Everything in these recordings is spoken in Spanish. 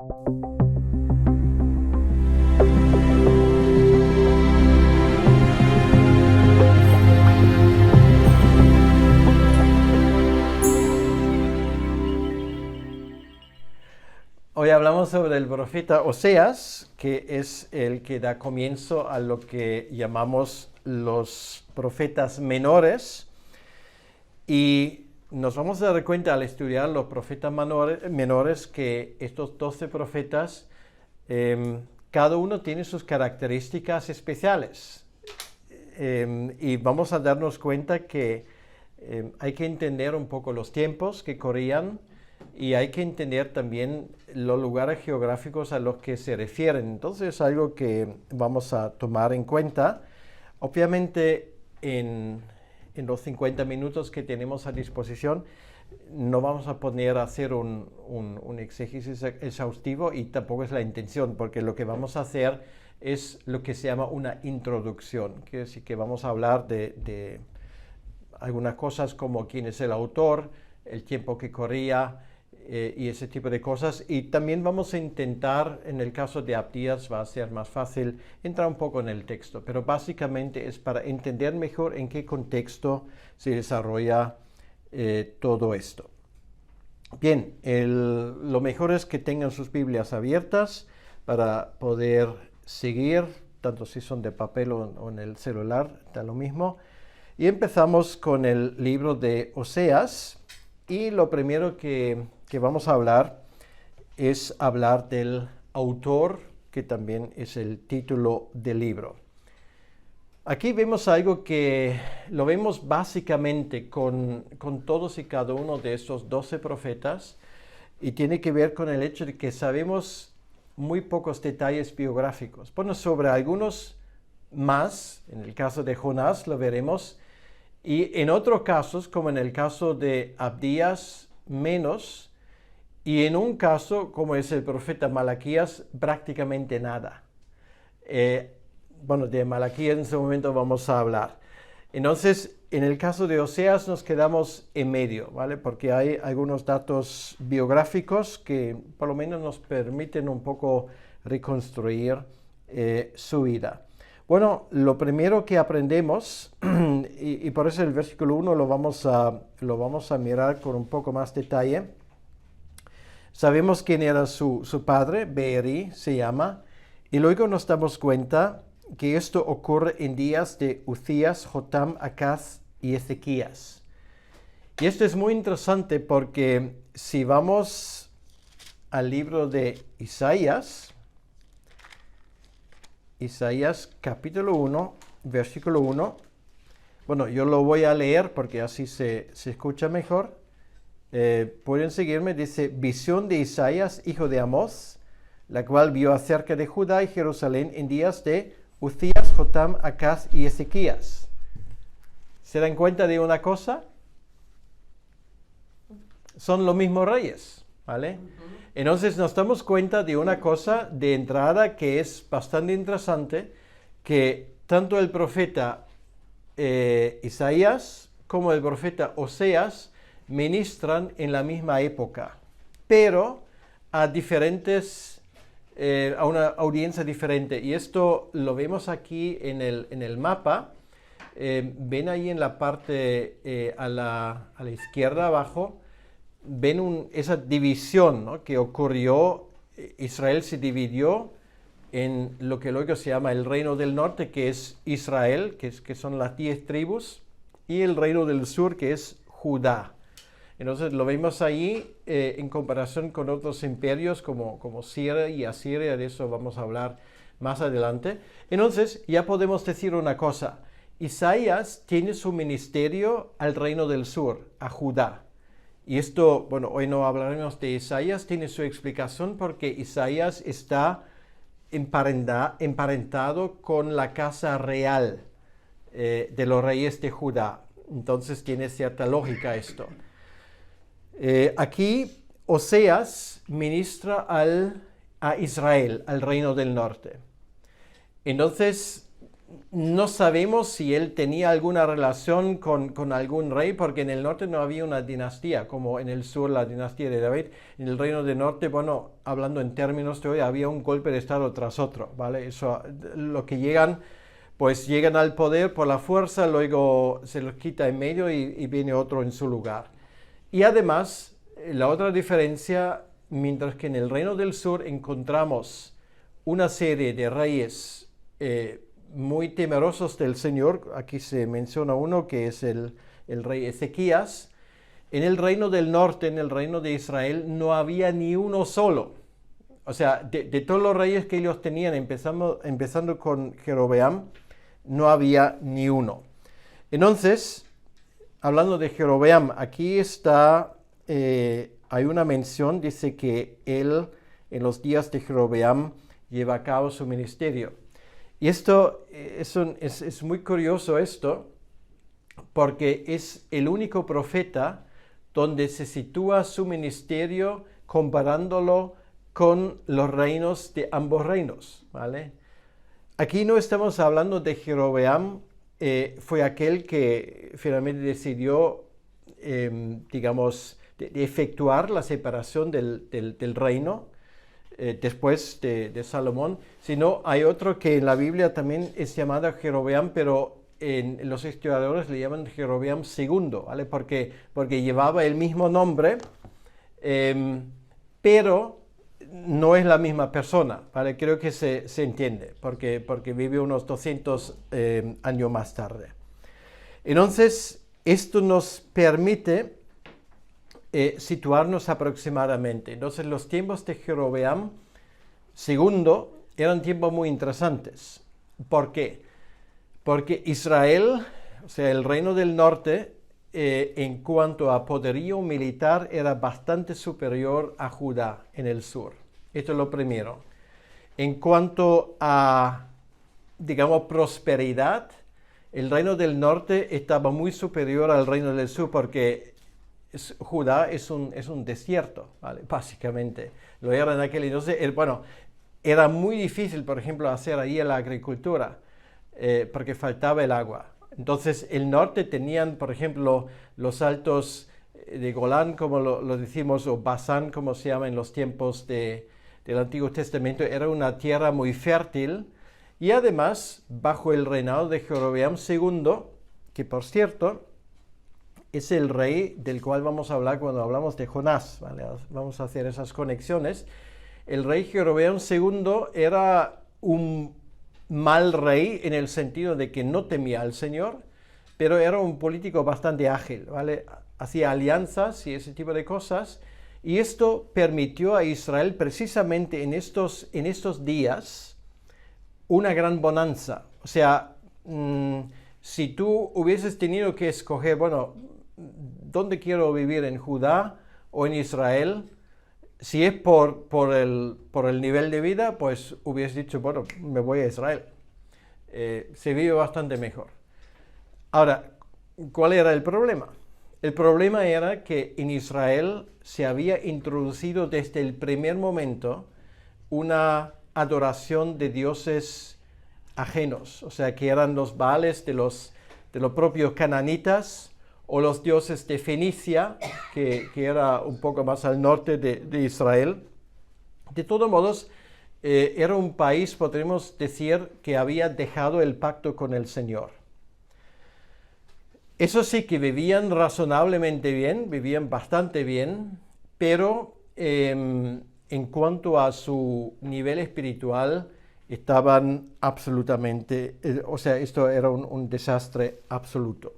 Hoy hablamos sobre el profeta Oseas, que es el que da comienzo a lo que llamamos los profetas menores. Y nos vamos a dar cuenta al estudiar los profetas menores que estos 12 profetas, cada uno tiene sus características especiales. Y vamos a darnos cuenta que hay que entender un poco los tiempos que corrían y hay que entender también los lugares geográficos a los que se refieren. Entonces es algo que vamos a tomar en cuenta. Obviamente en los 50 minutos que tenemos a disposición no vamos a poner a hacer un exégesis exhaustivo y tampoco es la intención, porque lo que vamos a hacer es lo que se llama una introducción. Quiere decir que vamos a hablar de algunas cosas como quién es el autor, el tiempo que corría, y ese tipo de cosas, y también vamos a intentar, en el caso de Abdías va a ser más fácil entrar un poco en el texto, pero básicamente es para entender mejor en qué contexto se desarrolla todo esto. Bien, lo mejor es que tengan sus Biblias abiertas para poder seguir, tanto si son de papel o en el celular, da lo mismo. Y empezamos con el libro de Oseas, y lo primero que vamos a hablar es hablar del autor, que también es el título del libro. Aquí vemos algo que lo vemos básicamente con todos y cada uno de estos 12 profetas, y tiene que ver con el hecho de que sabemos muy pocos detalles biográficos. Bueno, sobre algunos más, en el caso de Jonás lo veremos, y en otros casos, como en el caso de Abdías, menos, y en un caso, como es el profeta Malaquías, prácticamente nada. Bueno, de Malaquías en ese momento vamos a hablar. Entonces, en el caso de Oseas nos quedamos en medio, ¿vale? Porque hay algunos datos biográficos que por lo menos nos permiten un poco reconstruir su vida. Bueno, lo primero que aprendemos, y por eso el versículo 1 lo vamos a mirar con un poco más detalle. Sabemos quién era su padre, Beeri se llama, y luego nos damos cuenta que esto ocurre en días de Uzías, Jotam, Acaz y Ezequías. Y esto es muy interesante porque si vamos al libro de Isaías capítulo 1, versículo 1, bueno, yo lo voy a leer porque así se escucha mejor. Pueden seguirme, dice: visión de Isaías, hijo de Amós, la cual vio acerca de Judá y Jerusalén en días de Uzías, Jotam, Acaz y Ezequías. ¿Se dan cuenta de una cosa? Son los mismos reyes, ¿vale? Entonces nos damos cuenta de una cosa de entrada que es bastante interesante, que tanto el profeta Isaías como el profeta Oseas ministran en la misma época, pero a una audiencia diferente. Y esto lo vemos aquí en el mapa. Ven ahí en la parte a la izquierda abajo, ven esa división, ¿no?, que ocurrió. Israel se dividió en lo que luego se llama el reino del norte, que es Israel, que son las 10 tribus, y el reino del sur, que es Judá. Entonces lo vemos ahí en comparación con otros imperios como Siria y Asiria. De eso vamos a hablar más adelante. Entonces ya podemos decir una cosa: Isaías tiene su ministerio al reino del sur, a Judá. Y esto, bueno, hoy no hablaremos de Isaías, tiene su explicación porque Isaías está emparentado con la casa real de los reyes de Judá. Entonces tiene cierta lógica esto. Aquí Oseas ministra a Israel, al reino del norte. Entonces No sabemos si él tenía alguna relación con algún rey, porque en el norte no había una dinastía, como en el sur la dinastía de David. En el reino del norte, bueno, hablando en términos de hoy, había un golpe de estado tras otro, ¿vale? Eso, lo que llegan, pues llegan al poder por la fuerza, luego se los quita en medio y viene otro en su lugar. Y además, la otra diferencia, mientras que en el reino del sur encontramos una serie de reyes muy temerosos del Señor, aquí se menciona uno que es el rey Ezequías. En el reino del norte, en el reino de Israel, no había ni uno solo. O sea, de todos los reyes que ellos tenían, empezando con Jerobeam, no había ni uno. Entonces, hablando de Jerobeam, aquí está, hay una mención, dice que él en los días de Jerobeam lleva a cabo su ministerio. Y esto es muy curioso esto, porque es el único profeta donde se sitúa su ministerio comparándolo con los reinos de ambos reinos, ¿vale? Aquí no estamos hablando de Jerobeam, fue aquel que finalmente decidió, digamos, de efectuar la separación del reino, después de Salomón, sino hay otro que en la Biblia también es llamado Jerobeam, pero los historiadores le llaman Jerobeam II, ¿vale? Porque llevaba el mismo nombre, pero no es la misma persona, ¿vale? Creo que se entiende, porque vive unos 200 años más tarde. Entonces, esto nos permite situarnos aproximadamente. Entonces, los tiempos de Jerobeam II eran tiempos muy interesantes. ¿Por qué? Porque Israel, o sea, el reino del norte, en cuanto a poderío militar, era bastante superior a Judá en el sur. Esto es lo primero. En cuanto a, digamos, prosperidad, el reino del norte estaba muy superior al reino del sur, porque Judá es un desierto, ¿vale? Básicamente. Lo era en aquel entonces. Bueno, era muy difícil, por ejemplo, hacer ahí la agricultura, porque faltaba el agua. Entonces, el norte tenían, por ejemplo, los altos de Golán, como lo decimos, o Basán, como se llama en los tiempos del Antiguo Testamento. Era una tierra muy fértil. Y además, bajo el reinado de Jerobeam II, que por cierto, es el rey del cual vamos a hablar cuando hablamos de Jonás, ¿vale? Vamos a hacer esas conexiones. El rey Jerobeam II era un mal rey en el sentido de que no temía al Señor, pero era un político bastante ágil, ¿vale? Hacía alianzas y ese tipo de cosas, y esto permitió a Israel precisamente en estos días una gran bonanza. O sea, si tú hubieses tenido que escoger, bueno, ¿dónde quiero vivir? ¿En Judá o en Israel? Si es por el nivel de vida, pues hubieses dicho, bueno, me voy a Israel. Se vive bastante mejor. Ahora, ¿cuál era el problema? El problema era que en Israel se había introducido desde el primer momento una adoración de dioses ajenos, o sea, que eran los baales de los propios cananitas, o los dioses de Fenicia, que era un poco más al norte de Israel. De todos modos, era un país, podríamos decir, que había dejado el pacto con el Señor. Eso sí, que vivían razonablemente bien, vivían bastante bien, pero en cuanto a su nivel espiritual, estaban absolutamente, o sea, esto era un desastre absoluto.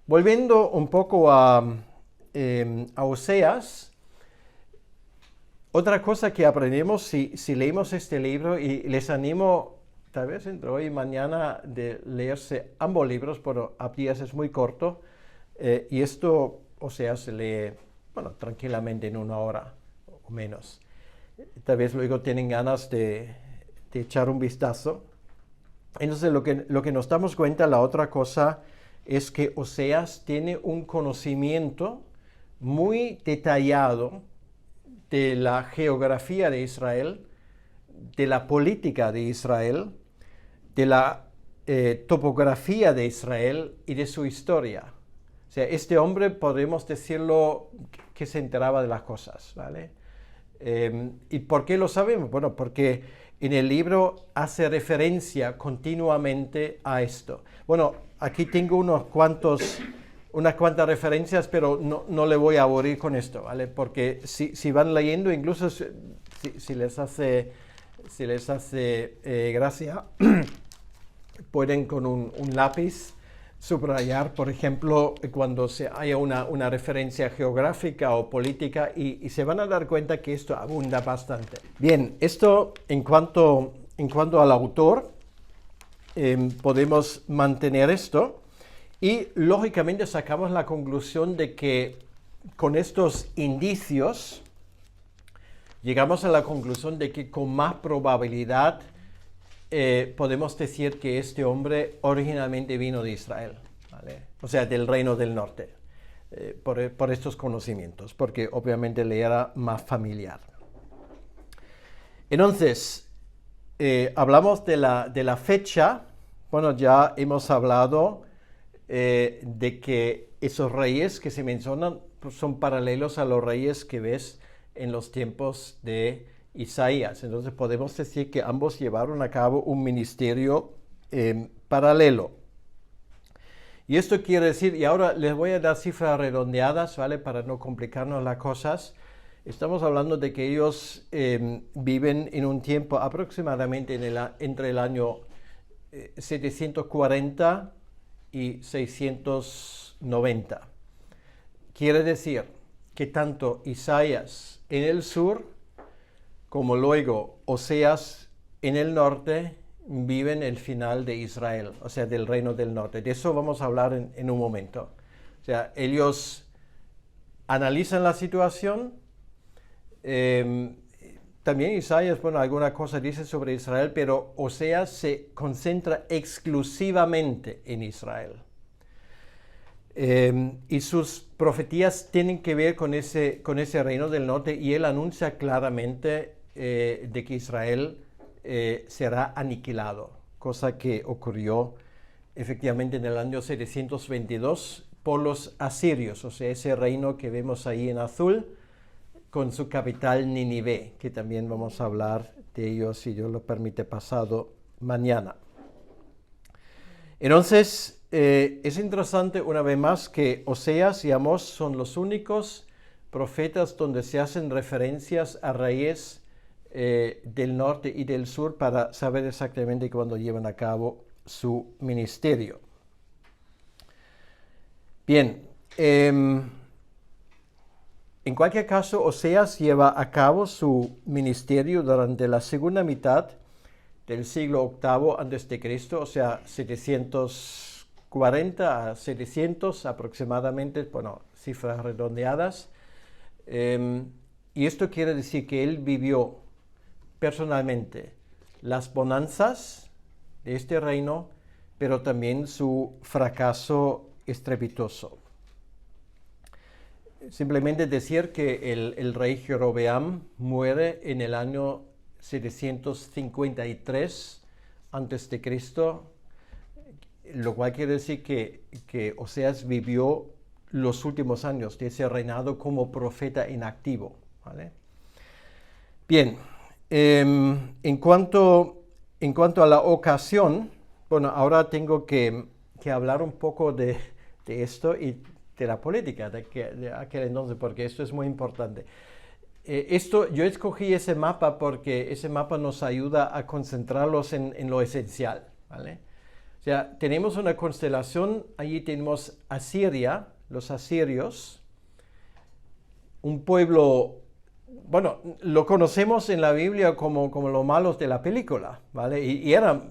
Volviendo un poco a Oseas, otra cosa que aprendemos si leemos este libro, y les animo tal vez entre hoy y mañana de leerse ambos libros, pero Abdías es muy corto, y esto, Oseas, se lee, bueno, tranquilamente en 1 hora o menos. Tal vez luego tienen ganas de echar un vistazo. Entonces, lo que nos damos cuenta, la otra cosa, es que Oseas tiene un conocimiento muy detallado de la geografía de Israel, de la política de Israel, de la topografía de Israel y de su historia. O sea, este hombre, podemos decirlo, que se enteraba de las cosas, ¿vale? ¿Y por qué lo sabemos? Bueno, porque en el libro hace referencia continuamente a esto. Bueno, aquí tengo unas cuantas referencias, pero no le voy a aburrir con esto, ¿vale? Porque si van leyendo, incluso si les hace gracia, pueden con un lápiz subrayar, por ejemplo, cuando haya una referencia geográfica o política y se van a dar cuenta que esto abunda bastante. Bien, esto en cuanto al autor, podemos mantener esto y lógicamente sacamos la conclusión de que con estos indicios llegamos a la conclusión de que con más probabilidad podemos decir que este hombre originalmente vino de Israel, ¿vale? O sea, del reino del norte, por estos conocimientos, porque obviamente le era más familiar. Entonces, hablamos de la fecha. Bueno, ya hemos hablado de que esos reyes que se mencionan pues, son paralelos a los reyes que ves en los tiempos de Isaías. Entonces podemos decir que ambos llevaron a cabo un ministerio paralelo. Y esto quiere decir, y ahora les voy a dar cifras redondeadas, ¿vale? Para no complicarnos las cosas. Estamos hablando de que ellos viven en un tiempo aproximadamente entre el año 740 y 690. Quiere decir que tanto Isaías en el sur como luego Oseas en el norte viven el final de Israel, o sea, del reino del norte. De eso vamos a hablar en un momento. O sea, ellos analizan la situación. También Isaías, bueno, alguna cosa dice sobre Israel, pero Oseas se concentra exclusivamente en Israel. Y sus profecías tienen que ver con ese reino del norte y él anuncia claramente de que Israel será aniquilado, cosa que ocurrió efectivamente en el año 722 por los asirios, o sea, ese reino que vemos ahí en azul con su capital Nínive, que también vamos a hablar de ello, si Dios lo permite, pasado mañana. Entonces, es interesante una vez más que Oseas y Amós son los únicos profetas donde se hacen referencias a reyes del norte y del sur para saber exactamente cuándo llevan a cabo su ministerio. Bien, en cualquier caso, Oseas lleva a cabo su ministerio durante la segunda mitad del siglo VIII a.C., o sea, 740 a 700 aproximadamente, bueno, cifras redondeadas. Y esto quiere decir que él vivió personalmente las bonanzas de este reino, pero también su fracaso estrepitoso. Simplemente decir que el rey Jerobeam muere en el año 753 a.C., lo cual quiere decir que Oseas vivió los últimos años de ese reinado como profeta inactivo, ¿vale? Bien, en cuanto a la ocasión, bueno, ahora tengo que hablar un poco de esto y de la política de aquel entonces, porque esto es muy importante. Yo escogí ese mapa porque ese mapa nos ayuda a concentrarlos en lo esencial, ¿vale? O sea, tenemos una constelación, allí tenemos Asiria, los asirios, un pueblo, bueno, lo conocemos en la Biblia como los malos de la película, ¿vale? Y eran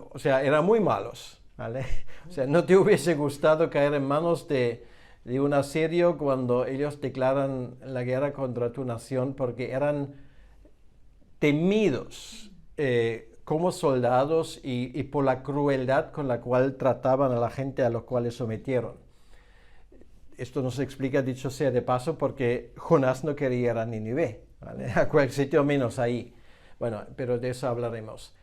muy malos, ¿vale? O sea, no te hubiese gustado caer en manos de un asirio cuando ellos declaran la guerra contra tu nación, porque eran temidos como soldados y por la crueldad con la cual trataban a la gente a los cuales sometieron. Esto nos explica, dicho sea de paso, porque Jonás no quería ir a Nínive, ¿vale? A cualquier sitio menos ahí. Bueno, pero de eso hablaremos.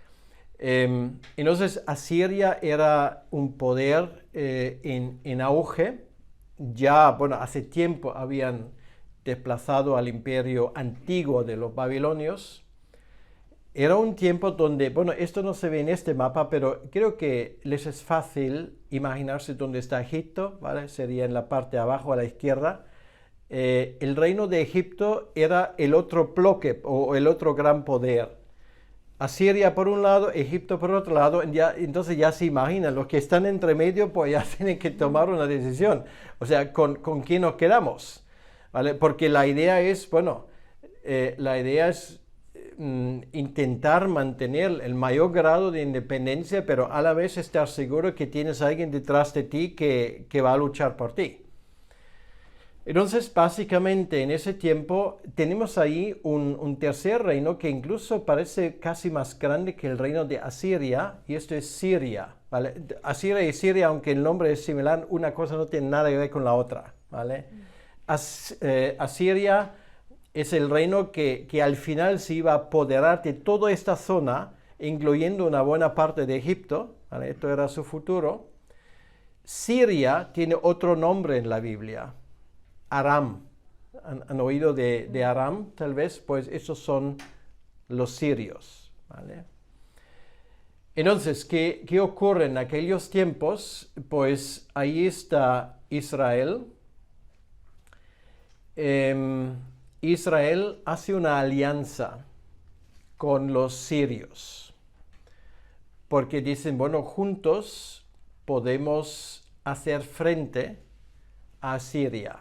Entonces Asiria era un poder en auge. Ya, bueno, hace tiempo habían desplazado al imperio antiguo de los babilonios. Era un tiempo donde, bueno, esto no se ve en este mapa, pero creo que les es fácil imaginarse dónde está Egipto, ¿vale? Sería en la parte de abajo a la izquierda. El reino de Egipto era el otro bloque o el otro gran poder. Asiria por un lado, Egipto por otro lado, entonces ya se imaginan, los que están entre medio pues ya tienen que tomar una decisión, o sea, ¿con quién nos quedamos? ¿Vale? Porque la idea es, bueno, intentar mantener el mayor grado de independencia, pero a la vez estar seguro que tienes a alguien detrás de ti que va a luchar por ti. Entonces, básicamente, en ese tiempo tenemos ahí un tercer reino que incluso parece casi más grande que el reino de Asiria, y esto es Siria, ¿vale? Asiria y Siria, aunque el nombre es similar, una cosa no tiene nada que ver con la otra, ¿vale? Asiria es el reino que al final se iba a apoderar de toda esta zona, incluyendo una buena parte de Egipto, ¿vale? Esto era su futuro. Siria tiene otro nombre en la Biblia. Aram. ¿Han oído de Aram, tal vez? Pues esos son los sirios, ¿vale? Entonces, ¿qué ocurre en aquellos tiempos? Pues ahí está Israel. Israel hace una alianza con los sirios, porque dicen, bueno, juntos podemos hacer frente a Siria.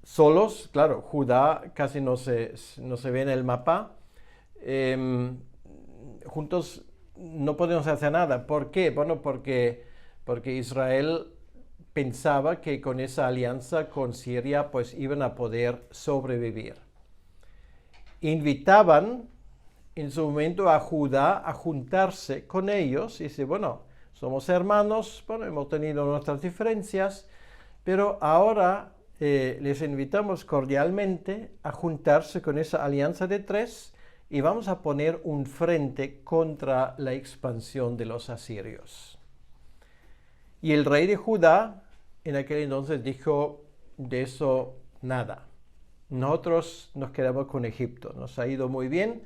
Solos, claro, Judá casi no se ve en el mapa. Juntos no podemos hacer nada. ¿Por qué? Bueno, porque Israel pensaba que con esa alianza con Siria pues iban a poder sobrevivir. Invitaban en su momento a Judá a juntarse con ellos y dice, bueno, somos hermanos, bueno, hemos tenido nuestras diferencias, pero ahora les invitamos cordialmente a juntarse con esa alianza de tres y vamos a poner un frente contra la expansión de los asirios. Y el rey de Judá en aquel entonces dijo, de eso nada. Nosotros nos quedamos con Egipto. Nos ha ido muy bien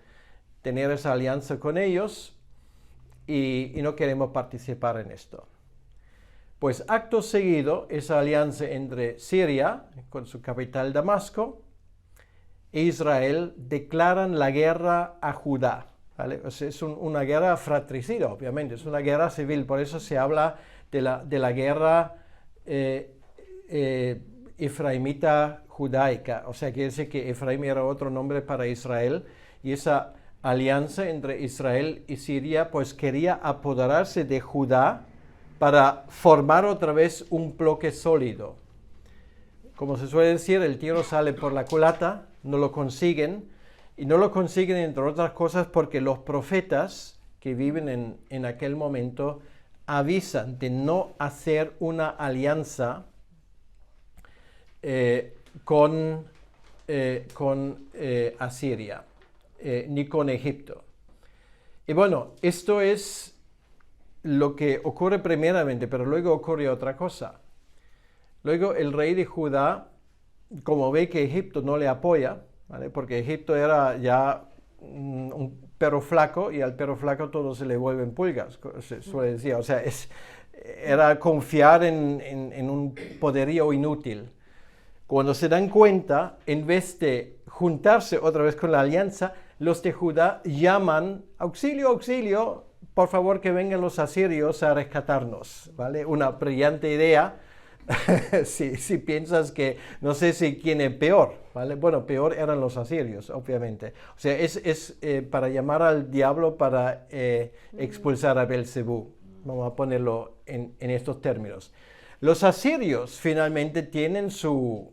tener esa alianza con ellos y no queremos participar en esto. Pues acto seguido, esa alianza entre Siria, con su capital Damasco, e Israel declaran la guerra a Judá, ¿vale? O sea, es una guerra fratricida, obviamente, es una guerra civil, por eso se habla de la guerra efraimita judaica, o sea, quiere decir que Efraim era otro nombre para Israel, y esa alianza entre Israel y Siria, pues quería apoderarse de Judá para formar otra vez un bloque sólido. Como se suele decir, el tiro sale por la culata, no lo consiguen, y no lo consiguen entre otras cosas porque los profetas que viven en aquel momento avisan de no hacer una alianza con Asiria, ni con Egipto. Y bueno, esto es lo que ocurre primeramente, pero luego ocurre otra cosa. Luego el rey de Judá, como ve que Egipto no le apoya, ¿vale? Porque Egipto era ya un perro flaco y al perro flaco todo se le vuelven pulgas, se suele decir. O sea, era confiar en un poderío inútil. Cuando se dan cuenta, en vez de juntarse otra vez con la alianza, los de Judá llaman, auxilio, auxilio, por favor que vengan los asirios a rescatarnos, ¿vale? Una brillante idea, si piensas que, no sé si quién es peor, ¿vale? Bueno, peor eran los asirios, obviamente. O sea, es para llamar al diablo para expulsar a Belcebú. Vamos a ponerlo en estos términos. Los asirios finalmente tienen su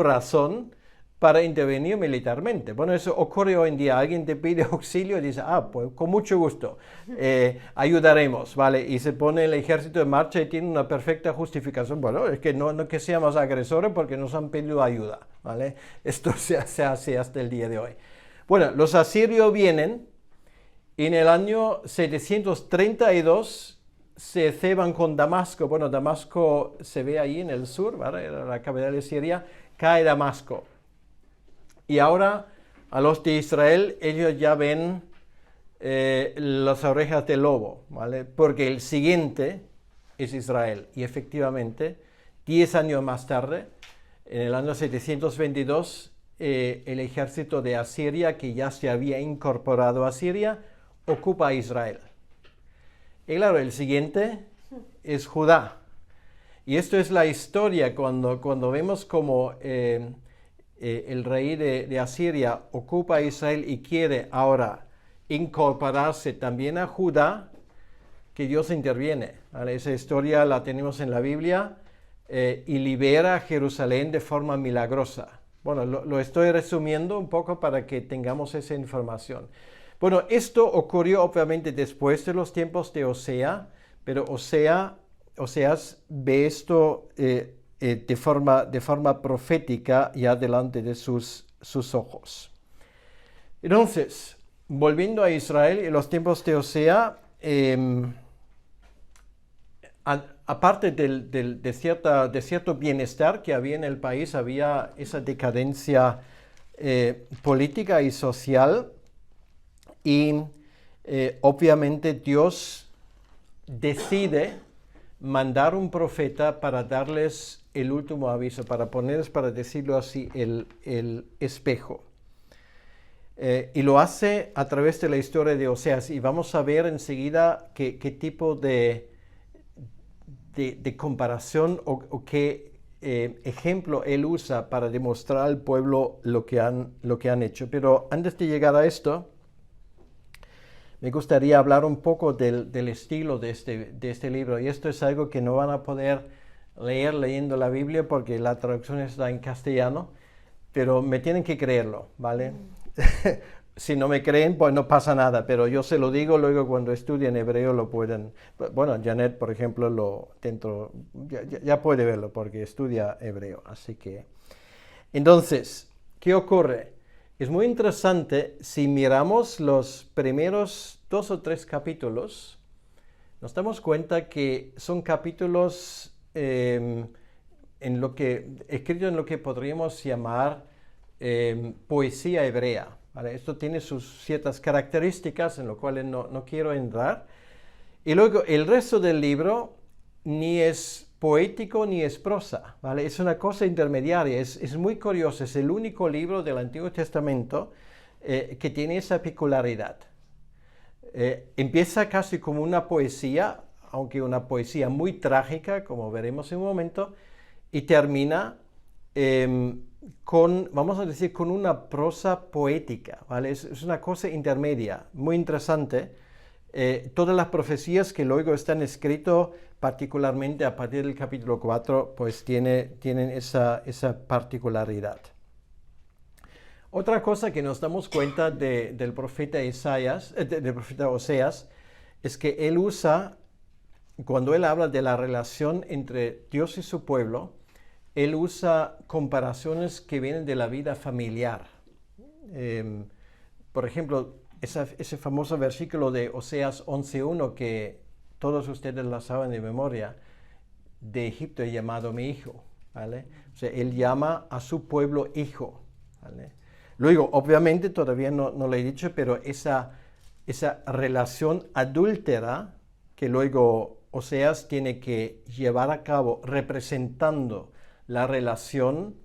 razón para intervenir militarmente. Bueno, eso ocurre hoy en día. Alguien te pide auxilio y dice, pues con mucho gusto, ayudaremos, ¿vale? Y se pone el ejército en marcha y tiene una perfecta justificación. Bueno, es que no que seamos agresores porque nos han pedido ayuda, ¿vale? Esto se hace hasta el día de hoy. Bueno, los asirios vienen En el año 732 se ceban con Damasco. Bueno, Damasco se ve ahí en el sur, ¿vale? Era la capital de Siria. Cae Damasco. Y ahora a los de Israel, ellos ya ven las orejas del lobo, ¿vale? Porque el siguiente es Israel. Y efectivamente, 10 años más tarde, en el año 722, el ejército de Asiria, que ya se había incorporado a Siria, ocupa a Israel. Y claro, el siguiente es Judá. Y esto es la historia cuando vemos como el rey de Asiria ocupa a Israel y quiere ahora incorporarse también a Judá, que Dios interviene, ¿vale? Esa historia la tenemos en la Biblia y libera a Jerusalén de forma milagrosa. Bueno, lo estoy resumiendo un poco para que tengamos esa información. Bueno, esto ocurrió obviamente después de los tiempos de Osea, pero Oseas ve esto de forma profética ya delante de sus ojos. Entonces, volviendo a Israel, en los tiempos de Osea, aparte de cierto bienestar que había en el país, había esa decadencia política y social, y obviamente Dios decide mandar un profeta para darles el último aviso, para ponerles, para decirlo así, el espejo. Y lo hace a través de la historia de Oseas, y vamos a ver enseguida qué tipo de comparación o qué ejemplo él usa para demostrar al pueblo lo que han hecho. Pero antes de llegar a esto, me gustaría hablar un poco del estilo de este libro. Y esto es algo que no van a poder leer leyendo la Biblia porque la traducción está en castellano, pero me tienen que creerlo, ¿vale? Si no me creen, pues no pasa nada, pero yo se lo digo, luego cuando estudien hebreo lo pueden. Bueno, Janet, por ejemplo, ya puede verlo porque estudia hebreo, así que. Entonces, ¿qué ocurre? Es muy interesante, si miramos los primeros 2 o 3 capítulos, nos damos cuenta que son capítulos escritos en lo que podríamos llamar poesía hebrea, ¿vale? Esto tiene sus ciertas características en lo cual no quiero entrar. Y luego el resto del libro ni es poético ni es prosa, ¿vale? Es una cosa intermediaria, es muy curioso, es el único libro del Antiguo Testamento que tiene esa peculiaridad. Empieza casi como una poesía, aunque una poesía muy trágica, como veremos en un momento, y termina vamos a decir, con una prosa poética, ¿vale? Es una cosa intermedia, muy interesante. Todas las profecías que luego están escritas, particularmente a partir del capítulo 4, pues tienen esa particularidad. Otra cosa que nos damos cuenta del profeta del profeta Oseas, es que él usa, cuando él habla de la relación entre Dios y su pueblo, él usa comparaciones que vienen de la vida familiar. Por ejemplo, ese famoso versículo de Oseas 11:1 que todos ustedes lo saben de memoria, de Egipto he llamado mi hijo, ¿vale? O sea, él llama a su pueblo hijo, ¿vale? Luego, obviamente, todavía no le he dicho, pero esa relación adúltera que luego Oseas tiene que llevar a cabo representando la relación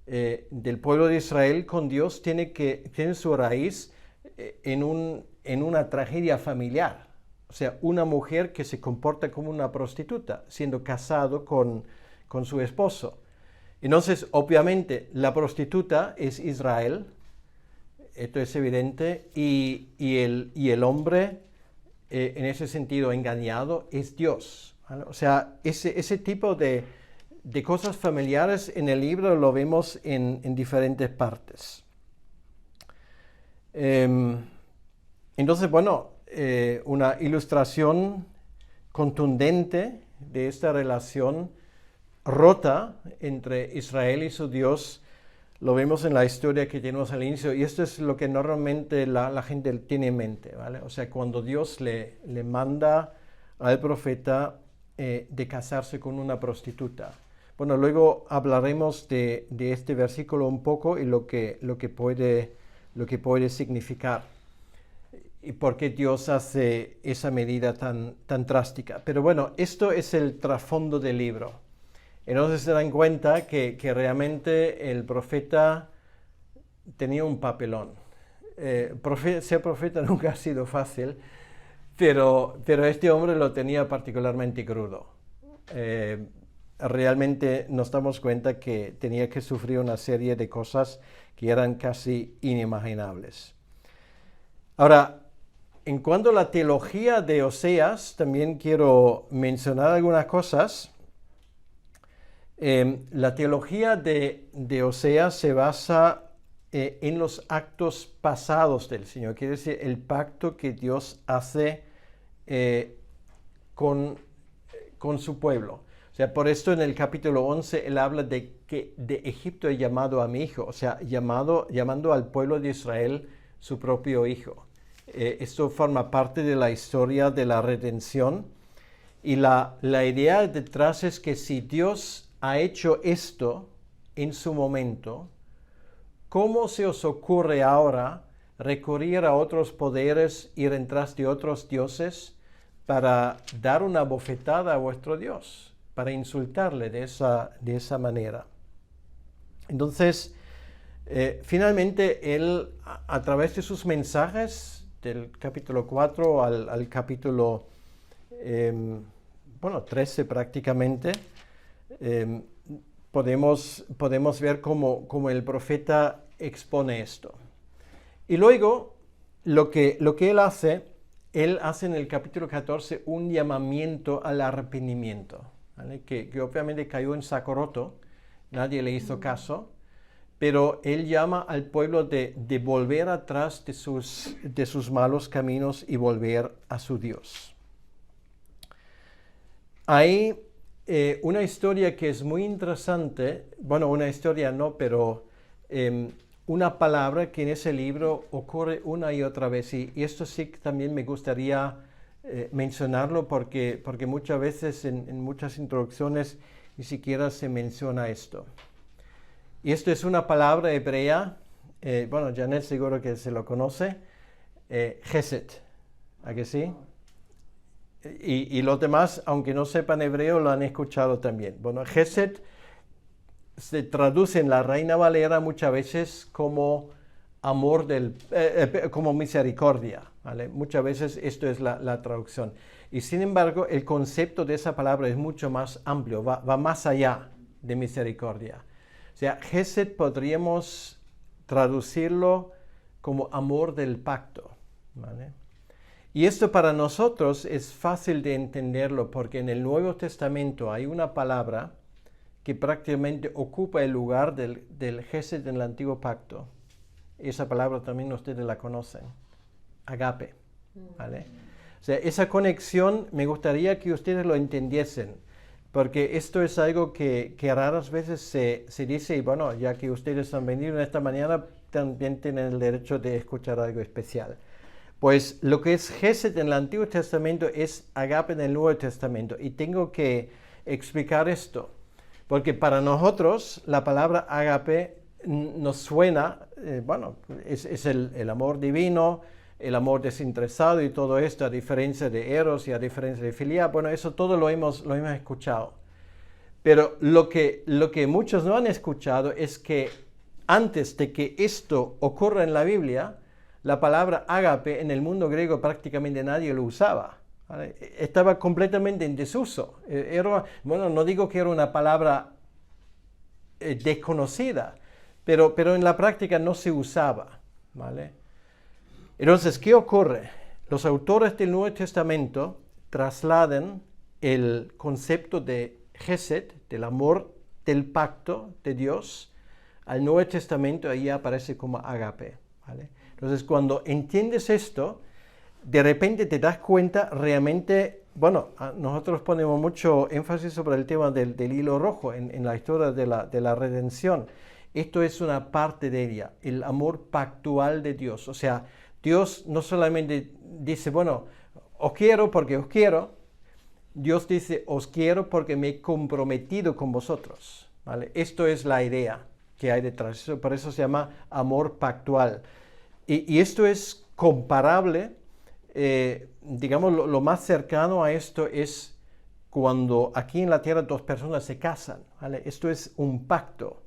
del pueblo de Israel con Dios, tiene su raíz en una tragedia familiar. O sea, una mujer que se comporta como una prostituta, siendo casado con su esposo. Entonces, obviamente, la prostituta es Israel, esto es evidente, y el hombre, en ese sentido engañado, es Dios, ¿vale? O sea, ese tipo de cosas familiares en el libro lo vemos en diferentes partes. Entonces, bueno, una ilustración contundente de esta relación rota entre Israel y su Dios Lo vemos en la historia que tenemos al inicio, y esto es lo que normalmente la gente tiene en mente, ¿vale? O sea, cuando Dios le manda al profeta de casarse con una prostituta. Bueno, luego hablaremos de este versículo un poco y lo que puede significar y por qué Dios hace esa medida tan drástica. Pero bueno, esto es el trasfondo del libro. Entonces se dan cuenta que realmente el profeta tenía un papelón. Ser profeta nunca ha sido fácil, pero este hombre lo tenía particularmente crudo. Realmente nos damos cuenta que tenía que sufrir una serie de cosas que eran casi inimaginables. Ahora, en cuanto a la teología de Oseas, también quiero mencionar algunas cosas. La teología de Oseas se basa en los actos pasados del Señor, quiere decir el pacto que Dios hace con su pueblo. O sea, por esto en el capítulo 11 él habla de que de Egipto he llamado a mi hijo, o sea, llamando al pueblo de Israel su propio hijo. Esto forma parte de la historia de la redención y la idea detrás es que si Dios ha hecho esto en su momento, ¿cómo se os ocurre ahora recurrir a otros poderes, ir en tras de otros dioses para dar una bofetada a vuestro Dios, para insultarle de esa manera? Entonces, finalmente, él, a través de sus mensajes, del capítulo 4 al capítulo 13 prácticamente, podemos ver cómo el profeta expone esto. Y luego, lo que él hace en el capítulo 14 un llamamiento al arrepentimiento, ¿vale? Que obviamente cayó en saco roto, nadie le hizo caso, pero él llama al pueblo de volver atrás de sus malos caminos y volver a su Dios. Hay una historia que es muy interesante, bueno, una historia no, pero una palabra que en ese libro ocurre una y otra vez, y esto sí que también me gustaría mencionarlo porque muchas veces en muchas introducciones ni siquiera se menciona esto. Y esto es una palabra hebrea, Janet seguro que se lo conoce, Chesed, ¿a que sí? Y los demás, aunque no sepan hebreo, lo han escuchado también. Bueno, Chesed se traduce en la Reina Valera muchas veces como amor como misericordia, ¿vale? Muchas veces esto es la traducción. Y sin embargo, el concepto de esa palabra es mucho más amplio, va más allá de misericordia. O sea, Chesed podríamos traducirlo como amor del pacto, ¿vale? Y esto para nosotros es fácil de entenderlo porque en el Nuevo Testamento hay una palabra que prácticamente ocupa el lugar del Chesed en el Antiguo Pacto. Esa palabra también ustedes la conocen, agape, ¿vale? O sea, esa conexión me gustaría que ustedes lo entendiesen. Porque esto es algo que raras veces se dice, y bueno, ya que ustedes han venido en esta mañana, también tienen el derecho de escuchar algo especial. Pues lo que es Chesed en el Antiguo Testamento es agape en el Nuevo Testamento. Y tengo que explicar esto, porque para nosotros la palabra agape nos suena, es el amor divino, el amor desinteresado y todo esto, a diferencia de eros y a diferencia de filia. Bueno, eso todo lo hemos escuchado. Pero lo que muchos no han escuchado es que antes de que esto ocurra en la Biblia, la palabra ágape en el mundo griego prácticamente nadie lo usaba, ¿vale? Estaba completamente en desuso. No digo que era una palabra desconocida, pero en la práctica no se usaba, ¿vale? Entonces, ¿qué ocurre? Los autores del Nuevo Testamento trasladan el concepto de Chesed, del amor del pacto de Dios, al Nuevo Testamento, ahí aparece como agape, ¿vale? Entonces, cuando entiendes esto, de repente te das cuenta realmente, nosotros ponemos mucho énfasis sobre el tema del hilo rojo en la historia de la redención. Esto es una parte de ella, el amor pactual de Dios. O sea, Dios no solamente dice, bueno, os quiero porque os quiero. Dios dice, os quiero porque me he comprometido con vosotros. ¿Vale? Esto es la idea que hay detrás. Por eso se llama amor pactual. Y esto es comparable, digamos, lo más cercano a esto es cuando aquí en la tierra dos personas se casan. ¿Vale? Esto es un pacto.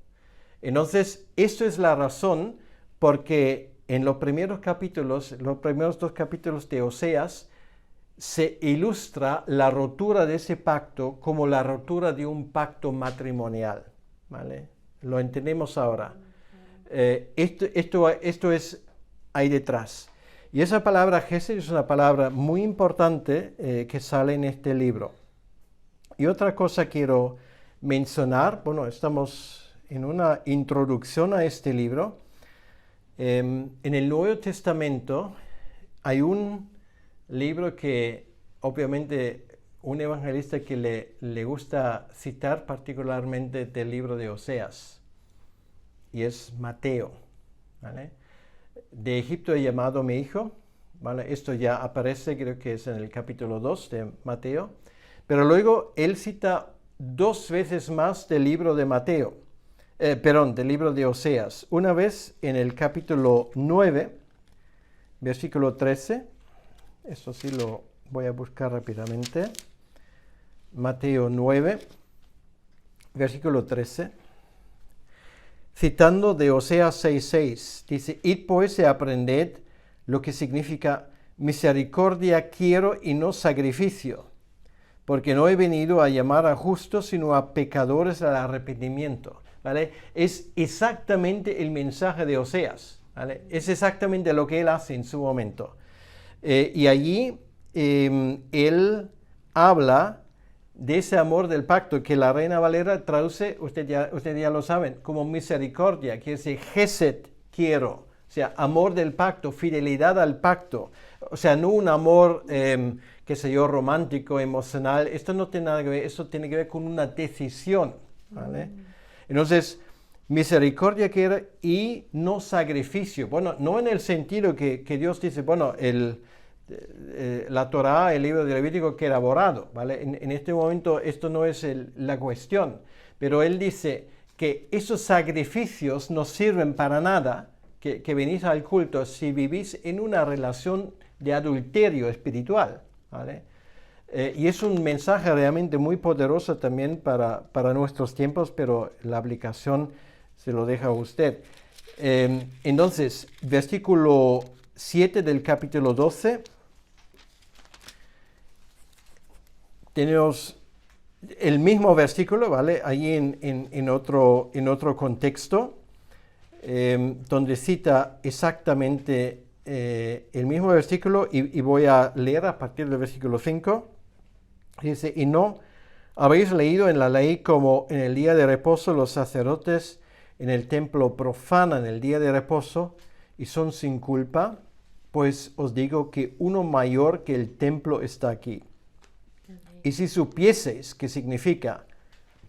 Entonces, esto es la razón porque en los primeros dos capítulos de Oseas, se ilustra la rotura de ese pacto como la rotura de un pacto matrimonial. ¿Vale? Lo entendemos ahora. Esto es ahí detrás. Y esa palabra Gesed es una palabra muy importante que sale en este libro. Y otra cosa quiero mencionar, bueno, estamos en una introducción a este libro. En el Nuevo Testamento hay un libro que obviamente un evangelista que le gusta citar particularmente del libro de Oseas, y es Mateo. ¿Vale? De Egipto he llamado a mi hijo. ¿Vale? Esto ya aparece, creo que es en el capítulo 2 de Mateo. Pero luego él cita 2 veces más del libro de Mateo. Del libro de Oseas. Una vez en el capítulo 9, versículo 13. Eso sí lo voy a buscar rápidamente. Mateo 9, versículo 13. Citando de Oseas 6:6, dice, id pues y aprended lo que significa misericordia quiero y no sacrificio, porque no he venido a llamar a justos, sino a pecadores al arrepentimiento. ¿Vale? Es exactamente el mensaje de Oseas. ¿Vale? Es exactamente lo que él hace en su momento. Y allí él habla de ese amor del pacto que la Reina Valera traduce, ustedes ya lo saben, como misericordia, quiere decir Gesed quiero, o sea, amor del pacto, fidelidad al pacto, o sea, no un amor, qué sé yo, romántico, emocional, esto no tiene nada que ver, esto tiene que ver con una decisión, ¿vale? Entonces, misericordia quiero y no sacrificio, bueno, no en el sentido que Dios dice, bueno, la Torá, el libro de Levítico queda borrado, ¿vale? En este momento esto no es la cuestión, pero él dice que esos sacrificios no sirven para nada, que venís al culto si vivís en una relación de adulterio espiritual, ¿vale? Y es un mensaje realmente muy poderoso también para nuestros tiempos, pero la aplicación se lo deja a usted. Entonces, versículo 7 del capítulo 12. Tenemos el mismo versículo, ¿vale? Ahí en otro contexto, donde cita exactamente el mismo versículo y voy a leer a partir del versículo 5. Dice, y no habéis leído en la ley como en el día de reposo los sacerdotes en el templo profanan el día de reposo y son sin culpa, pues os digo que uno mayor que el templo está aquí. Y si supieseis qué significa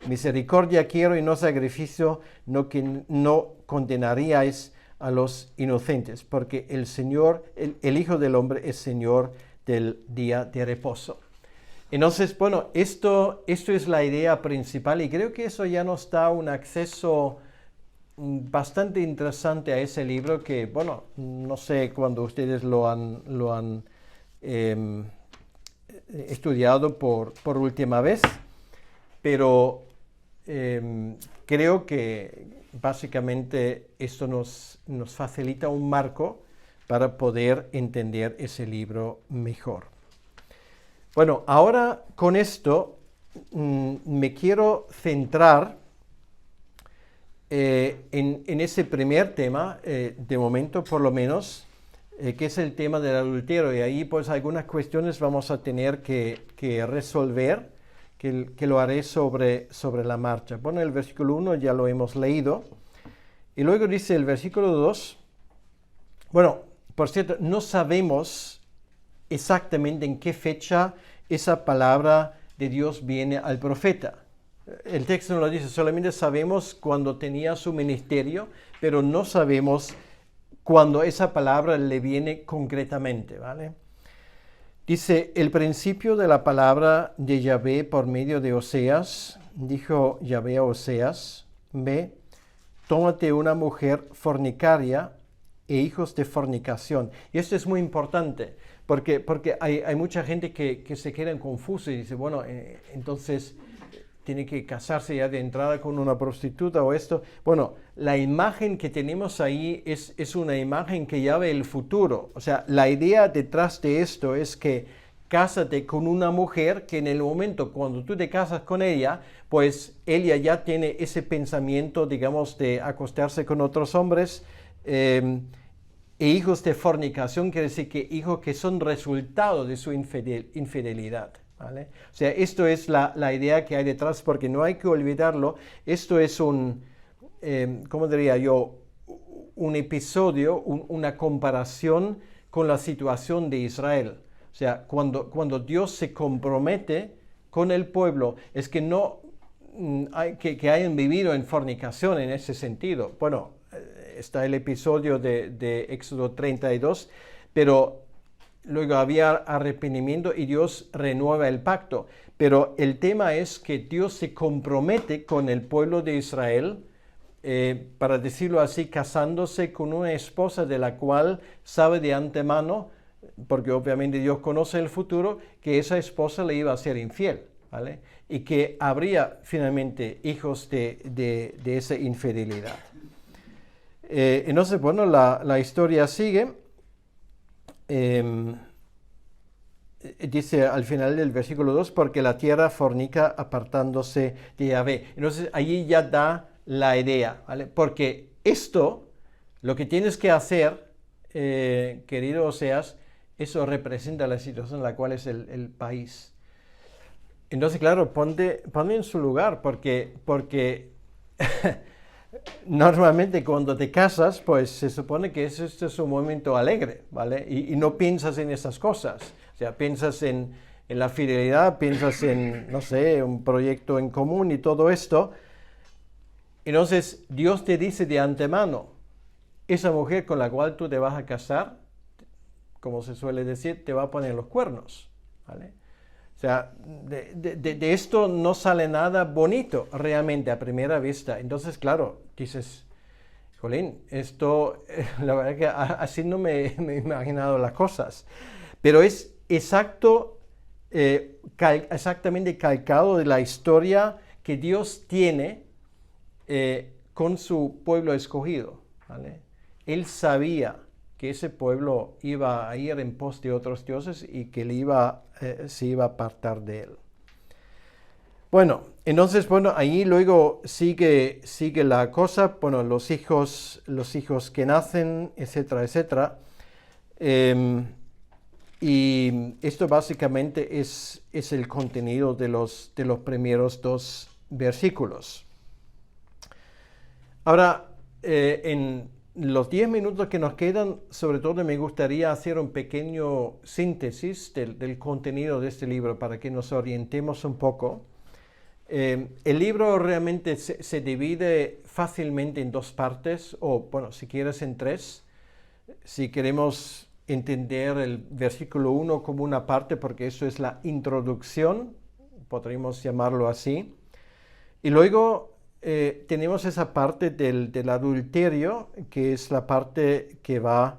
misericordia quiero y no sacrificio, no condenaríais a los inocentes, porque el Señor, el Hijo del Hombre es Señor del día de reposo. Entonces, bueno, esto es la idea principal y creo que eso ya nos da un acceso bastante interesante a ese libro que, bueno, no sé cuándo ustedes lo han estudiado por última vez, pero creo que básicamente esto nos facilita un marco para poder entender ese libro mejor. Bueno, ahora con esto me quiero centrar en ese primer tema, de momento por lo menos, que es el tema del adulterio. Y ahí pues algunas cuestiones vamos a tener que resolver, que lo haré sobre la marcha. Bueno, el versículo 1 ya lo hemos leído. Y luego dice el versículo 2, bueno, por cierto, no sabemos exactamente en qué fecha esa palabra de Dios viene al profeta. El texto no lo dice, solamente sabemos cuando tenía su ministerio, pero no sabemos cuando esa palabra le viene concretamente, ¿vale? Dice, el principio de la palabra de Yahvé por medio de Oseas, dijo Yahvé a Oseas, ve, tómate una mujer fornicaria e hijos de fornicación. Y esto es muy importante, porque hay mucha gente que se queda confusa y dice, bueno, entonces tiene que casarse ya de entrada con una prostituta o esto. Bueno, la imagen que tenemos ahí es una imagen que ya ve el futuro. O sea, la idea detrás de esto es que cásate con una mujer que en el momento cuando tú te casas con ella, pues ella ya tiene ese pensamiento, digamos, de acostarse con otros hombres. E hijos de fornicación quiere decir que hijos que son resultado de su infidelidad. ¿Vale? O sea, esto es la idea que hay detrás, porque no hay que olvidarlo. Esto es ¿cómo diría yo? Un episodio, una comparación con la situación de Israel. O sea, cuando Dios se compromete con el pueblo, es que no que hayan vivido en fornicación en ese sentido. Bueno, está el episodio de Éxodo 32, pero luego había arrepentimiento y Dios renueva el pacto. Pero el tema es que Dios se compromete con el pueblo de Israel, para decirlo así, casándose con una esposa de la cual sabe de antemano, porque obviamente Dios conoce el futuro, que esa esposa le iba a ser infiel, ¿vale? Y que habría finalmente hijos de esa infidelidad. Entonces, bueno, la historia sigue. Dice al final del versículo 2, porque la tierra fornica apartándose de Yahvé. Entonces, allí ya da la idea, ¿vale? Porque esto, lo que tienes que hacer, querido Oseas, eso representa la situación en la cual es el país. Entonces, claro, ponte en su lugar, porque normalmente cuando te casas, pues se supone que este es un momento alegre, ¿vale? Y no piensas en esas cosas. O sea, piensas en la fidelidad, piensas en, no sé, un proyecto en común y todo esto. Entonces, Dios te dice de antemano, esa mujer con la cual tú te vas a casar, como se suele decir, te va a poner los cuernos, ¿vale? O sea, de esto no sale nada bonito realmente a primera vista. Entonces, claro, dices, jolín, esto, la verdad que así no me he imaginado las cosas. Pero es exactamente calcado de la historia que Dios tiene con su pueblo escogido, ¿vale? Él sabía que ese pueblo iba a ir en pos de otros dioses y que se iba a apartar de él. Bueno, entonces, ahí luego sigue la cosa, los hijos que nacen, etcétera, etcétera. Y esto básicamente es el contenido de los primeros 2 versículos. Ahora, en los 10 minutos que nos quedan, sobre todo me gustaría hacer un pequeño síntesis del contenido de este libro para que nos orientemos un poco. El libro realmente se divide fácilmente en 2 partes, o si quieres en 3. Si queremos entender el versículo 1 como una parte, porque eso es la introducción, podríamos llamarlo así. Y luego tenemos esa parte del adulterio, que es la parte que va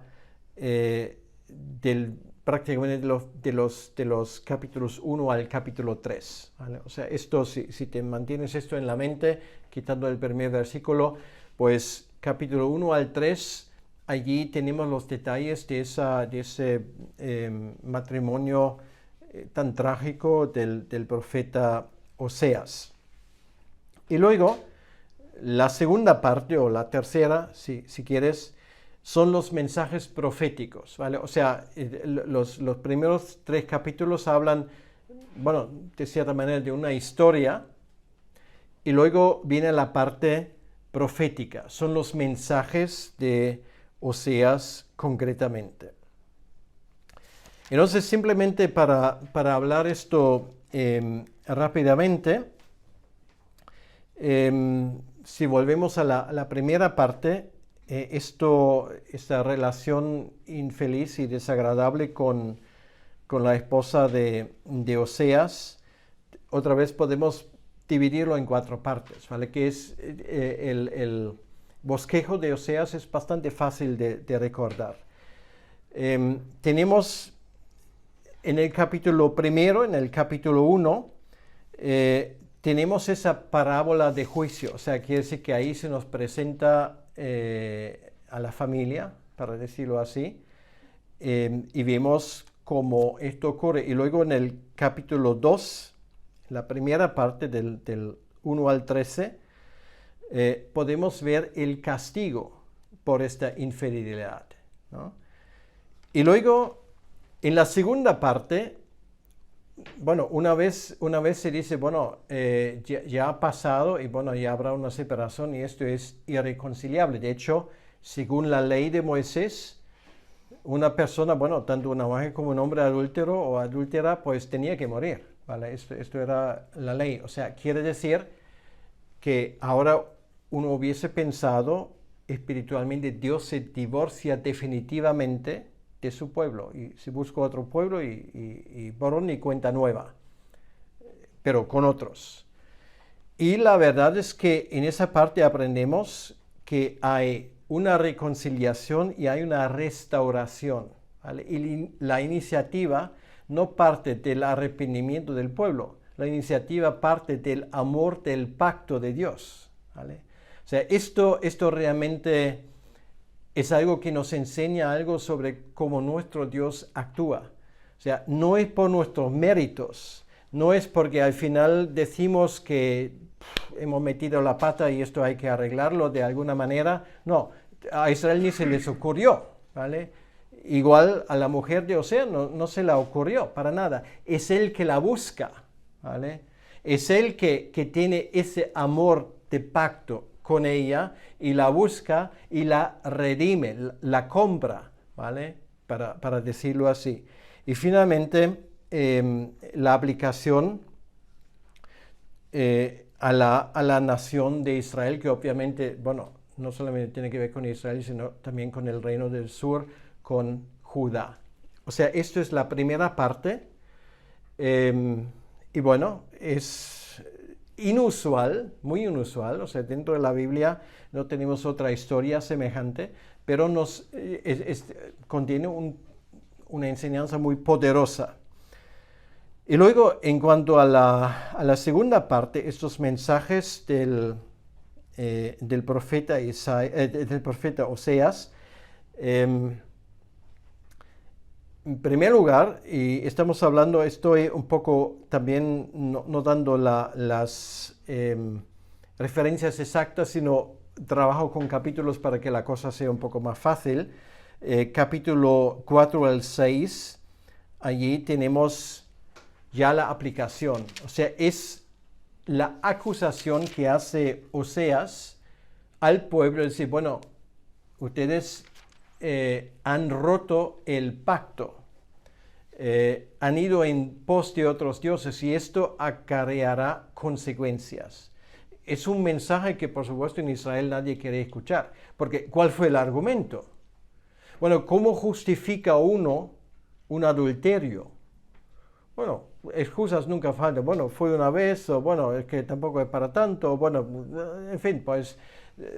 prácticamente de los capítulos 1 al capítulo 3. ¿Vale? O sea, esto, si te mantienes esto en la mente, quitando el primer versículo, pues capítulo 1 al 3, allí tenemos los detalles de ese matrimonio tan trágico del profeta Oseas. Y luego, la segunda parte, o la tercera, si quieres, son los mensajes proféticos, ¿vale? O sea, los primeros 3 capítulos hablan, de cierta manera, de una historia, y luego viene la parte profética. Son los mensajes de Oseas concretamente. Entonces, simplemente para hablar esto rápidamente, Si volvemos a la primera parte, esta relación infeliz y desagradable con la esposa de Oseas, otra vez podemos dividirlo en 4 partes, ¿vale? Que es el bosquejo de Oseas es bastante fácil de recordar. Tenemos en el capítulo primero, en el capítulo 1, tenemos esa parábola de juicio, o sea, quiere decir que ahí se nos presenta a la familia, para decirlo así, y vemos cómo esto ocurre. Y luego en el capítulo 2, la primera parte del 1 al 13, podemos ver el castigo por esta infidelidad, ¿no? Y luego, en la segunda parte, bueno, una vez se dice, bueno, ya ha pasado y bueno, ya habrá una separación y esto es irreconciliable. De hecho, según la ley de Moisés, una persona, bueno, tanto una mujer como un hombre adúltero o adúltera, pues tenía que morir, ¿vale? Esto era la ley. O sea, quiere decir que ahora uno hubiese pensado espiritualmente, Dios se divorcia definitivamente de su pueblo y se busca otro pueblo y borrón y cuenta nueva, pero con otros. Y la verdad es que en esa parte aprendemos que hay una reconciliación y hay una restauración, ¿vale? Y la iniciativa no parte del arrepentimiento del pueblo, la iniciativa parte del amor del pacto de Dios, ¿vale? O sea, esto realmente es algo que nos enseña algo sobre cómo nuestro Dios actúa. O sea, no es por nuestros méritos, no es porque al final decimos que hemos metido la pata y esto hay que arreglarlo de alguna manera. No, a Israel ni se les ocurrió, ¿vale? Igual a la mujer de Oseas no se le ocurrió para nada. Es él que la busca, ¿vale? Es él que tiene ese amor de pacto con ella y la busca y la redime, la compra, ¿vale? Para decirlo así. Y finalmente, la aplicación a la nación de Israel, que obviamente, bueno, no solamente tiene que ver con Israel, sino también con el reino del sur, con Judá. O sea, esto es la primera parte. Y bueno, es inusual, muy inusual, o sea, dentro de la Biblia no tenemos otra historia semejante, pero contiene una enseñanza muy poderosa. Y luego, en cuanto a la segunda parte, estos mensajes del profeta Oseas, en primer lugar, y estamos hablando, estoy un poco también no dando las referencias exactas, sino trabajo con capítulos para que la cosa sea un poco más fácil. Capítulo 4 al 6, allí tenemos ya la aplicación. O sea, es la acusación que hace Oseas al pueblo, es decir, bueno, ustedes han roto el pacto, han ido en pos de otros dioses y esto acarreará consecuencias. Es un mensaje que por supuesto en Israel nadie quiere escuchar, porque ¿cuál fue el argumento? Bueno, ¿cómo justifica uno un adulterio? Bueno, excusas nunca faltan. Bueno, fue una vez, o bueno, es que tampoco es para tanto, bueno, en fin, pues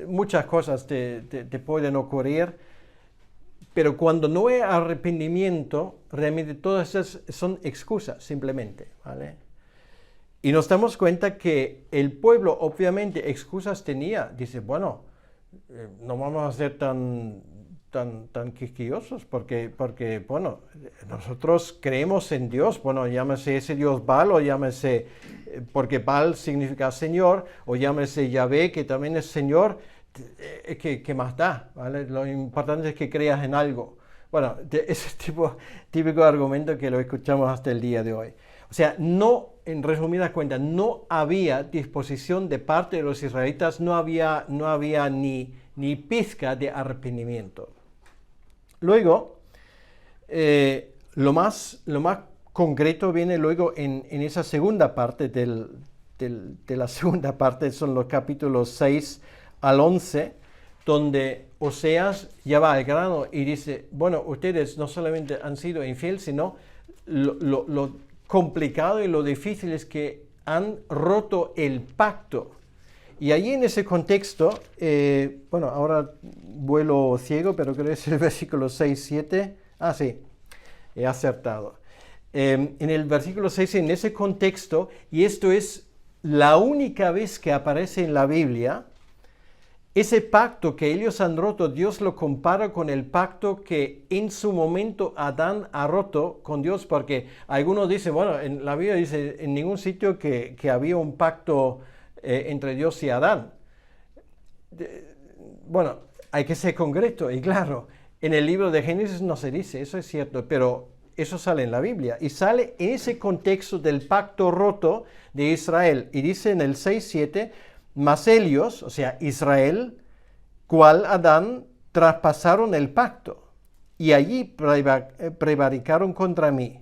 muchas cosas te pueden ocurrir. Pero cuando no hay arrepentimiento, realmente todas esas son excusas simplemente, ¿vale? Y nos damos cuenta que el pueblo obviamente excusas tenía. Dice, bueno, no vamos a ser tan quisquillosos porque, bueno, nosotros creemos en Dios, bueno, llámese ese Dios Baal o llámese, porque Baal significa Señor, o llámese Yahvé, que también es Señor. ¿Qué más da? ¿Vale? Lo importante es que creas en algo. Bueno, ese típico argumento que lo escuchamos hasta el día de hoy. O sea, no, en resumidas cuentas, no había disposición de parte de los israelitas, no había ni pizca de arrepentimiento. Luego, lo más concreto viene luego en esa segunda parte del de la segunda parte, son los capítulos 6 al 11, donde Oseas ya va al grano y dice, bueno, ustedes no solamente han sido infieles, sino lo complicado y lo difícil es que han roto el pacto. Y allí en ese contexto, bueno, ahora vuelo ciego, pero creo que es el versículo 6, 7. Ah, sí, he acertado. En el versículo 6, en ese contexto, y esto es la única vez que aparece en la Biblia, ese pacto que ellos han roto, Dios lo compara con el pacto que en su momento Adán ha roto con Dios, porque algunos dicen, bueno, en la Biblia dice en ningún sitio que había un pacto entre Dios y Adán. Bueno, hay que ser concreto y claro, en el libro de Génesis no se dice, eso es cierto, pero eso sale en la Biblia y sale en ese contexto del pacto roto de Israel. Y dice en el 6:7, mas ellos, o sea, Israel, cual Adán, traspasaron el pacto y allí prevaricaron contra mí.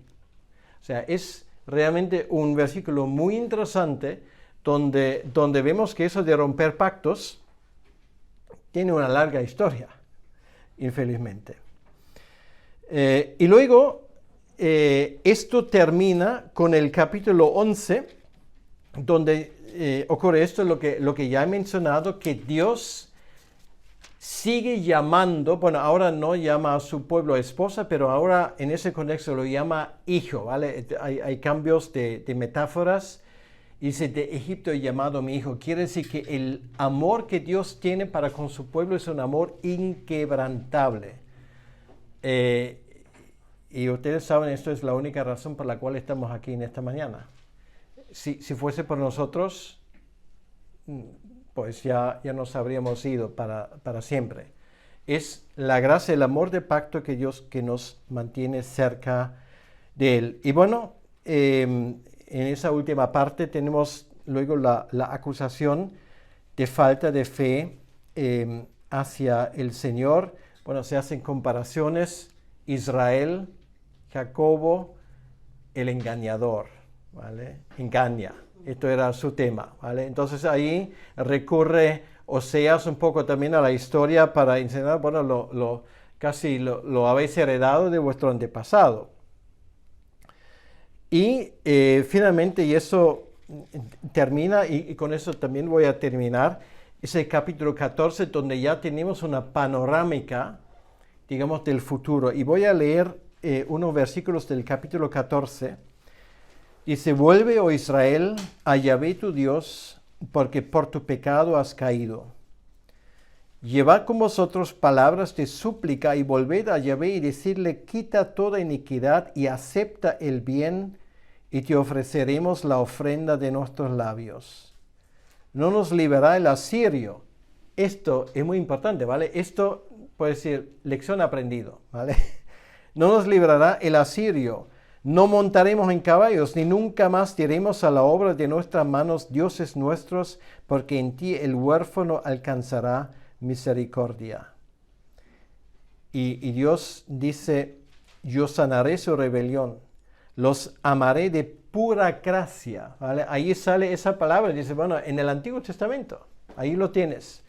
O sea, es realmente un versículo muy interesante donde vemos que eso de romper pactos tiene una larga historia, infelizmente. Y luego, esto termina con el capítulo 11, donde ocurre esto, lo que ya he mencionado, que Dios sigue llamando, bueno, ahora no llama a su pueblo esposa, pero ahora en ese contexto lo llama hijo, ¿vale? Hay cambios de metáforas. Dice, de Egipto he llamado mi hijo. Quiere decir que el amor que Dios tiene para con su pueblo es un amor inquebrantable. Y ustedes saben, esto es la única razón por la cual estamos aquí en esta mañana. Si fuese por nosotros, pues ya nos habríamos ido para siempre. Es la gracia, el amor de pacto que Dios que nos mantiene cerca de Él. Y bueno, en esa última parte tenemos luego la acusación de falta de fe hacia el Señor. Bueno, se hacen comparaciones, Israel, Jacobo, el engañador, ¿vale? Engaña, esto era su tema, ¿vale? Entonces ahí recurre Oseas un poco también a la historia para enseñar, bueno, casi lo habéis heredado de vuestro antepasado. Y finalmente, y eso termina, y con eso también voy a terminar, es el capítulo 14, donde ya tenemos una panorámica, digamos, del futuro. Y voy a leer unos versículos del capítulo 14. Dice, vuelve, oh Israel, a Yahvé tu Dios, porque por tu pecado has caído. Llevad con vosotros palabras de súplica y volved a Yahvé y decirle, quita toda iniquidad y acepta el bien, y te ofreceremos la ofrenda de nuestros labios. No nos librará el asirio. Esto es muy importante, ¿vale? Esto puede decir lección aprendido, ¿vale? No nos librará el asirio. No montaremos en caballos, ni nunca más diremos a la obra de nuestras manos, dioses nuestros, porque en ti el huérfano alcanzará misericordia. Y Dios dice, yo sanaré su rebelión, los amaré de pura gracia, ¿vale? Ahí sale esa palabra, dice, bueno, en el Antiguo Testamento, ahí lo tienes.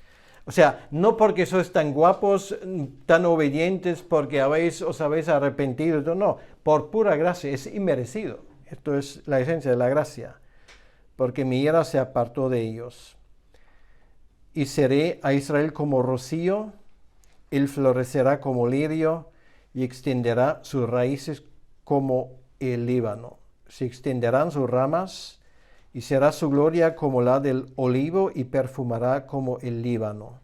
O sea, no porque sois tan guapos, tan obedientes, porque os habéis arrepentido, no, por pura gracia, es inmerecido. Esto es la esencia de la gracia, porque mi ira se apartó de ellos. Y seré a Israel como rocío, él florecerá como lirio y extenderá sus raíces como el Líbano. Se extenderán sus ramas y será su gloria como la del olivo y perfumará como el Líbano.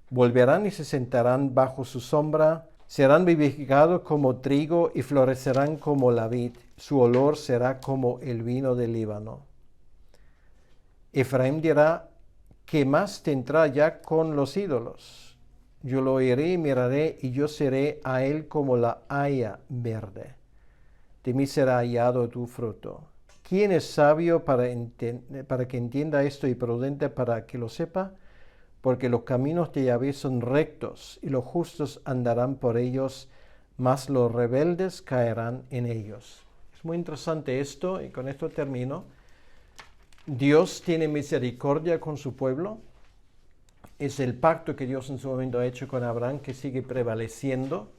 Volverán y se sentarán bajo su sombra, serán vivificados como trigo y florecerán como la vid. Su olor será como el vino del Líbano. Efraín dirá, ¿qué más tendrá ya con los ídolos? Yo lo oiré y miraré, y yo seré a él como la haya verde. De mí será hallado tu fruto. ¿Quién es sabio para que entienda esto y prudente para que lo sepa? Porque los caminos de Yahvé son rectos, y los justos andarán por ellos, mas los rebeldes caerán en ellos. Es muy interesante esto, y con esto termino. Dios tiene misericordia con su pueblo. Es el pacto que Dios en su momento ha hecho con Abraham que sigue prevaleciendo.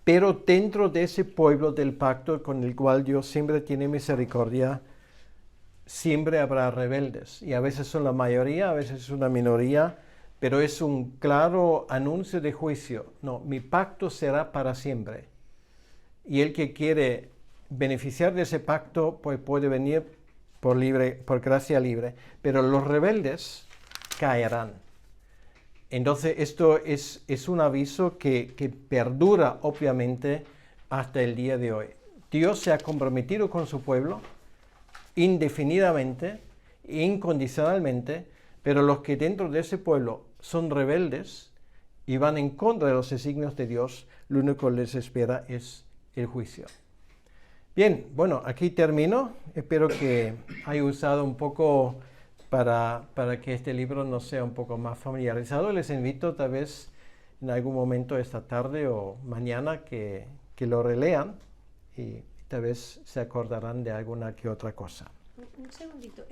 Pero dentro de ese pueblo del pacto con el cual Dios siempre tiene misericordia, siempre habrá rebeldes. Y a veces son la mayoría, a veces es una minoría, pero es un claro anuncio de juicio. No, mi pacto será para siempre. Y el que quiere beneficiar de ese pacto, pues puede venir por gracia libre. Pero los rebeldes caerán. Entonces esto es un aviso que perdura obviamente hasta el día de hoy. Dios se ha comprometido con su pueblo indefinidamente, incondicionalmente, pero los que dentro de ese pueblo son rebeldes y van en contra de los designios de Dios, lo único que les espera es el juicio. Bien, bueno, aquí termino. Espero que haya usado un poco para que este libro nos sea un poco más familiarizado. Les invito tal vez en algún momento esta tarde o mañana que lo relean y tal vez se acordarán de alguna que otra cosa. Un segundito,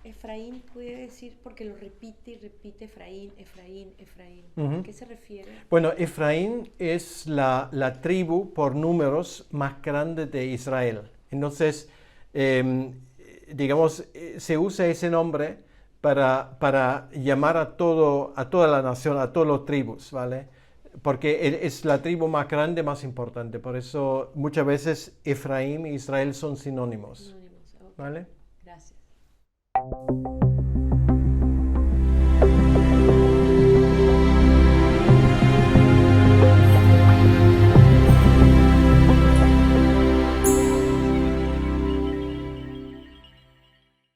Efraín puede decir, porque lo repite y repite, Efraín. ¿A qué se refiere? Bueno, Efraín es la tribu por números más grande de Israel. Entonces, digamos, se usa ese nombre para llamar a toda la nación, a todas las tribus, ¿vale? Porque es la tribu más grande, más importante. Por eso muchas veces Efraín e Israel son sinónimos. Okay. ¿Vale? Gracias.